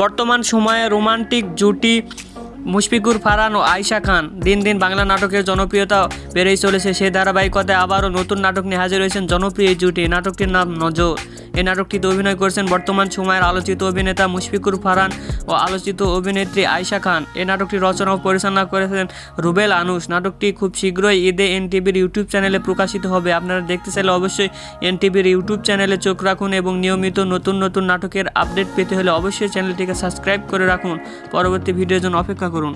বর্তমান সময়ে রোমান্টিক জুটি মুশফিকুর ফারহান ও আয়েশা খান দিন দিন বাংলা নাটকের জনপ্রিয়তা বেড়েই চলেছে। সেই ধারাবাহিকতায় আবারও নতুন নাটক নিয়ে হাজির হয়েছেন জনপ্রিয় এই জুটি। নাটকটির নাম নজর। এই নাটকটিতে অভিনয় করেছেন বর্তমান সময়ের আলোচিত অভিনেতা মুশফিকুর ফারহান ও আলোচিত অভিনেত্রী আয়েশা খান। এই নাটকটি রচনা ও পরিচালনা করেছেন রুবেল আনুশ। নাটকটি খুব শীঘ্রই ঈদে এনটিভির ইউটিউব চ্যানেলে প্রকাশিত হবে। আপনারা দেখতে চাইলে অবশ্যই এনটিভির ইউটিউব চ্যানেলে চোখ রাখুন এবং নিয়মিত নতুন নতুন নাটকের আপডেট পেতে হলে অবশ্যই চ্যানেলটিকে সাবস্ক্রাইব করে রাখুন। পরবর্তী ভিডিওর জন্য অপেক্ষা করুন।